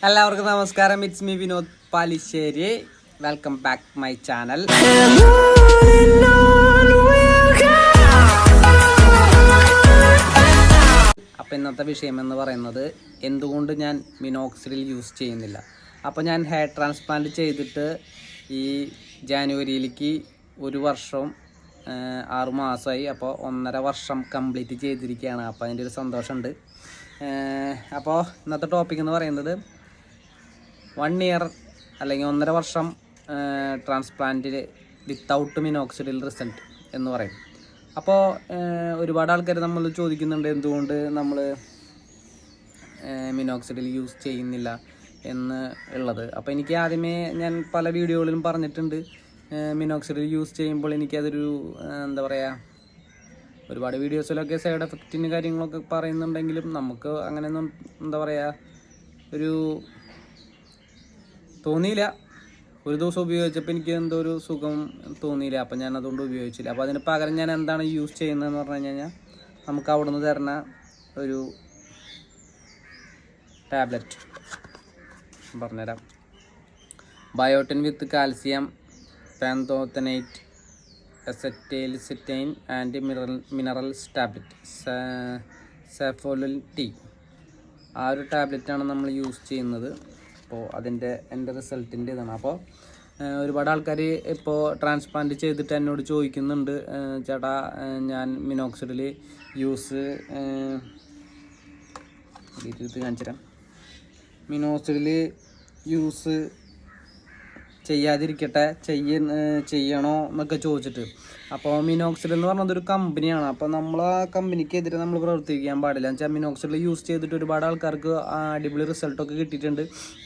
എല്ലാവർക്കും നമസ്കാരം. It's me Vinod Palissery. Welcome back my channel. അപ്പം ഇന്നത്തെ വിഷയം എന്ന് പറയുന്നത് എന്തുകൊണ്ട് ഞാൻ മിനോക്സിഡിൽ യൂസ് ചെയ്യുന്നില്ല. അപ്പോൾ ഞാൻ ഹെയർ ട്രാൻസ്പ്ലാന്റ് ചെയ്തിട്ട് ഈ ജാനുവരിയിലേക്ക് 1 വർഷവും 6 മാസമായി. അപ്പോൾ 1.5 വർഷം കംപ്ലീറ്റ് ചെയ്തിരിക്കുകയാണ്. അപ്പോൾ അതിൻ്റെ ഒരു സന്തോഷമുണ്ട്. അപ്പോൾ ഇന്നത്തെ ടോപ്പിക് എന്ന് പറയുന്നത് 1 ഇയർ അല്ലെങ്കിൽ 1.5 വർഷം ട്രാൻസ്പ്ലാന്റിൽ വിത്തൗട്ട് മിനോക്സിഡിൽ റിസൾട്ട് എന്ന് പറയും. അപ്പോൾ ഒരുപാട് ആൾക്കാർ നമ്മൾ ചോദിക്കുന്നുണ്ട് എന്തുകൊണ്ട് നമ്മൾ മിനോക്സിഡിൽ യൂസ് ചെയ്യുന്നില്ല എന്ന് ഉള്ളത്. അപ്പോൾ എനിക്ക് ആദ്യമേ ഞാൻ പല വീഡിയോകളിലും പറഞ്ഞിട്ടുണ്ട്, മിനോക്സിഡിൽ യൂസ് ചെയ്യുമ്പോൾ എനിക്കതൊരു എന്താ പറയുക, ഒരുപാട് വീഡിയോസിലൊക്കെ സൈഡ് എഫക്റ്റിന് കാര്യങ്ങളൊക്കെ പറയുന്നുണ്ടെങ്കിലും നമുക്ക് അങ്ങനെയൊന്നും എന്താ പറയുക ഒരു തോന്നിയില്ല. ഒരു ദിവസം ഉപയോഗിച്ചപ്പോൾ എനിക്ക് എന്തോ ഒരു സുഖം തോന്നിയില്ല. അപ്പം ഞാൻ അതുകൊണ്ട് ഉപയോഗിച്ചില്ല. അപ്പോൾ അതിന് പകരം ഞാൻ എന്താണ് യൂസ് ചെയ്യുന്നതെന്ന് പറഞ്ഞു കഴിഞ്ഞാൽ നമുക്ക് അവിടെ നിന്ന് തരുന്ന ഒരു ടാബ്ലറ്റ് പറഞ്ഞുതരാം. Biotin with calcium pantothenate acetylcysteine and minerals tablet സെഫോലിൻ ടി. ആ ഒരു ടാബ്ലറ്റാണ് നമ്മൾ യൂസ് ചെയ്യുന്നത്. അപ്പോൾ എൻ്റെ റിസൾട്ടിൻ്റെ ഇതാണ്. അപ്പോൾ ഒരുപാട് ആൾക്കാർ ഇപ്പോൾ ട്രാൻസ്പ്ലാന്റ് ചെയ്തിട്ട് എന്നോട് ചോദിക്കുന്നുണ്ട്, ചേട്ടാ ഞാൻ മിനോക്സിഡിൽ യൂസ് കാണിച്ചുതരാം, മിനോക്സിഡിൽ യൂസ് ചെയ്യാതിരിക്കട്ടെ ചെയ്യണോ എന്നൊക്കെ ചോദിച്ചിട്ട്. അപ്പോൾ മിനോക്സിഡിൽ എന്ന് പറഞ്ഞത് ഒരു കമ്പനിയാണ്. അപ്പോൾ നമ്മൾ ആ കമ്പനിക്കെതിരെ നമ്മൾ പ്രവർത്തിക്കാൻ പാടില്ല. എന്ന് വെച്ചാൽ മിനോക്സിഡിൽ യൂസ് ചെയ്തിട്ട് ഒരുപാട് ആൾക്കാർക്ക് അടിപൊളി റിസൾട്ടൊക്കെ കിട്ടിയിട്ടുണ്ട്.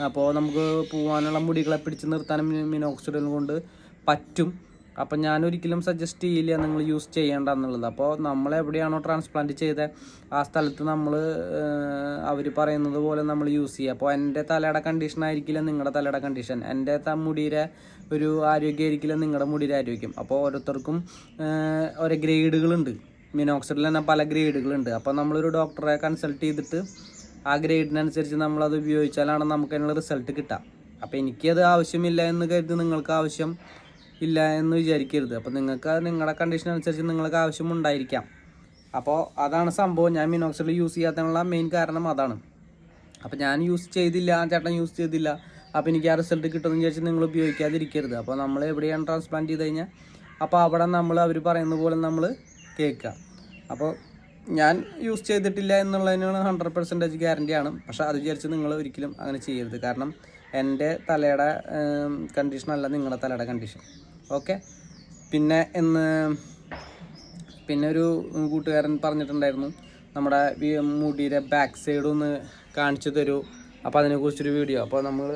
അപ്പോൾ നമുക്ക് പോകാനുള്ള മുടികളെ പിടിച്ച് നിർത്താനും മിനോക്സിഡിൽ കൊണ്ട് പറ്റും. അപ്പം ഞാനൊരിക്കലും സജസ്റ്റ് ചെയ്യില്ല നിങ്ങൾ യൂസ് ചെയ്യേണ്ട എന്നുള്ളത്. അപ്പോൾ നമ്മൾ എവിടെയാണോ ട്രാൻസ്പ്ലാന്റ് ചെയ്ത ആ സ്ഥലത്ത് നമ്മൾ അവർ പറയുന്നത് പോലെ നമ്മൾ യൂസ് ചെയ്യുക. അപ്പോൾ എൻ്റെ തലയുടെ കണ്ടീഷൻ ആയിരിക്കില്ല നിങ്ങളുടെ തലയുടെ കണ്ടീഷൻ, എൻ്റെ മുടിയുടെ ഒരു ആരോഗ്യമായിരിക്കില്ല നിങ്ങളുടെ മുടിയുടെ ആരോഗ്യം. അപ്പോൾ ഓരോരുത്തർക്കും ഓരോ ഗ്രേഡുകളുണ്ട്. മിനോക്സിഡിൽ തന്നെ പല ഗ്രേഡുകളുണ്ട്. അപ്പോൾ നമ്മളൊരു ഡോക്ടറെ കൺസൾട്ട് ചെയ്തിട്ട് ആ ഗ്രേഡിനനുസരിച്ച് നമ്മളത് ഉപയോഗിച്ചാലാണ് നമുക്ക് അതിനുള്ള റിസൾട്ട് കിട്ടുക. അപ്പോൾ എനിക്കത് ആവശ്യമില്ല എന്ന് കരുതി നിങ്ങൾക്ക് ആവശ്യം ഇല്ല എന്ന് വിചാരിക്കരുത്. അപ്പോൾ നിങ്ങൾക്ക് നിങ്ങളുടെ കണ്ടീഷൻ അനുസരിച്ച് നിങ്ങൾക്ക് ആവശ്യമുണ്ടായിരിക്കാം. അപ്പോൾ അതാണ് സംഭവം. ഞാൻ മിനോക്സിഡിൽ യൂസ് ചെയ്യാത്തതിനുള്ള മെയിൻ കാരണം അതാണ്. അപ്പോൾ ഞാൻ യൂസ് ചെയ്തില്ല, ചേട്ടൻ യൂസ് ചെയ്തില്ല, അപ്പോൾ എനിക്ക് ആ റിസൾട്ട് കിട്ടുമെന്ന് വിചാരിച്ച് നിങ്ങൾ ഉപയോഗിക്കാതിരിക്കരുത്. അപ്പോൾ നമ്മൾ എവിടെയാണ് ട്രാൻസ്പ്ലാന്റ് ചെയ്ത് കഴിഞ്ഞാൽ അപ്പോൾ അവിടെ അവർ പറയുന്ന പോലെ നമ്മൾ കേൾക്കുക. അപ്പോൾ ഞാൻ യൂസ് ചെയ്തിട്ടില്ല എന്നുള്ളതിനാണ് 100% ഗ്യാരണ്ടിയാണ്. പക്ഷേ അത് വിചാരിച്ച് നിങ്ങൾ ഒരിക്കലും അങ്ങനെ ചെയ്യരുത്. കാരണം എൻ്റെ തലയുടെ കണ്ടീഷനല്ല നിങ്ങളുടെ തലയുടെ കണ്ടീഷൻ. ഓക്കെ. പിന്നെ ഒരു കൂട്ടുകാരൻ പറഞ്ഞിട്ടുണ്ടായിരുന്നു, നമ്മുടെ മുടിയുടെ ബാക്ക് സൈഡ് ഒന്ന് കാണിച്ചു തരൂ, അപ്പോൾ അതിനെക്കുറിച്ചൊരു വീഡിയോ. അപ്പോൾ നമ്മൾ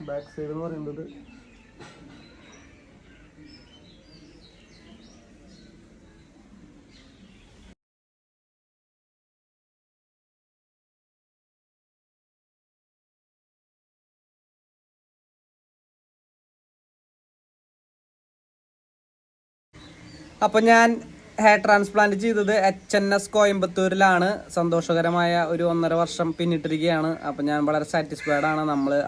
ബാക്ക് സൈഡ് എന്ന് പറയുന്നത് അപ്പോൾ ഞാൻ ഹെയർ ട്രാൻസ്പ്ലാന്റ് ചെയ്തത് HNS കോയമ്പത്തൂരിലാണ്. സന്തോഷകരമായ ഒരു 1.5 വർഷം പിന്നിട്ടിരിക്കുകയാണ്. അപ്പോൾ ഞാൻ വളരെ സാറ്റിസ്ഫൈഡ് ആണ്.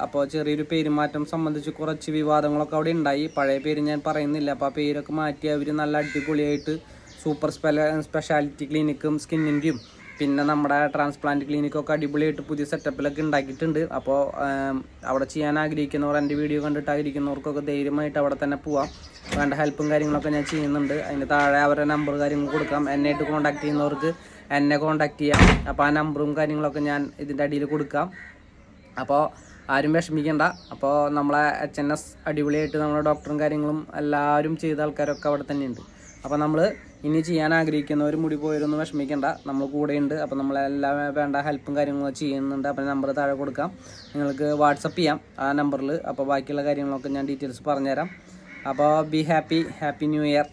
അപ്പോൾ ചെറിയൊരു പെരുമാറ്റം സംബന്ധിച്ച് കുറച്ച് വിവാദങ്ങളൊക്കെ അവിടെ ഉണ്ടായി. പഴയ പേര് ഞാൻ പറയുന്നില്ല. അപ്പോൾ ആ പേരൊക്കെ മാറ്റി അവർ നല്ല അടിപൊളിയായിട്ട് സൂപ്പർ സ്പെഷ്യാലിറ്റി ക്ലിനിക്കും സ്കിന്നിൻ്റെയും പിന്നെ നമ്മുടെ ട്രാൻസ്പ്ലാന്റ് ക്ലിനിക്കൊക്കെ അടിപൊളിയായിട്ട് പുതിയ സെറ്റപ്പിലൊക്കെ ഉണ്ടാക്കിയിട്ടുണ്ട്. അപ്പോൾ അവിടെ ചെയ്യാൻ ആഗ്രഹിക്കുന്നവർ, എൻ്റെ വീഡിയോ കണ്ടിട്ട് ആഗ്രഹിക്കുന്നവർക്കൊക്കെ ധൈര്യമായിട്ട് അവിടെ തന്നെ പോവാം. വേണ്ട ഹെൽപ്പും കാര്യങ്ങളൊക്കെ ഞാൻ ചെയ്യുന്നുണ്ട്. അതിന് താഴെ അവരുടെ നമ്പർ കാര്യങ്ങൾ കൊടുക്കാം. എന്നെയായിട്ട് കോൺടാക്ട് ചെയ്യുന്നവർക്ക് എന്നെ കോൺടാക്ട് ചെയ്യാം. അപ്പോൾ ആ നമ്പറും കാര്യങ്ങളൊക്കെ ഞാൻ ഇതിൻ്റെ അടിയിൽ കൊടുക്കാം. അപ്പോൾ ആരും വിഷമിക്കേണ്ട. അപ്പോൾ നമ്മളെ HNS അടിപൊളിയായിട്ട് നമ്മുടെ ഡോക്ടറും കാര്യങ്ങളും എല്ലാവരും ചെയ്ത ആൾക്കാരൊക്കെ അവിടെ തന്നെയുണ്ട്. അപ്പോൾ നമ്മൾ ഇനി ചെയ്യാൻ ആഗ്രഹിക്കുന്നവർ മുടി പോയതൊന്നും വിഷമിക്കേണ്ട, നമ്മൾ കൂടെയുണ്ട്. അപ്പോൾ നമ്മളെല്ലാം വേണ്ട ഹെൽപ്പും കാര്യങ്ങളും ചെയ്യുന്നുണ്ട്. അപ്പോൾ നമ്പർ താഴെ കൊടുക്കാം, നിങ്ങൾക്ക് വാട്സപ്പ് ചെയ്യാം ആ നമ്പറിൽ. അപ്പോൾ ബാക്കിയുള്ള കാര്യങ്ങളൊക്കെ ഞാൻ ഡീറ്റെയിൽസ് പറഞ്ഞുതരാം. അപ്പോൾ ബി ഹാപ്പി ന്യൂ ഇയർ.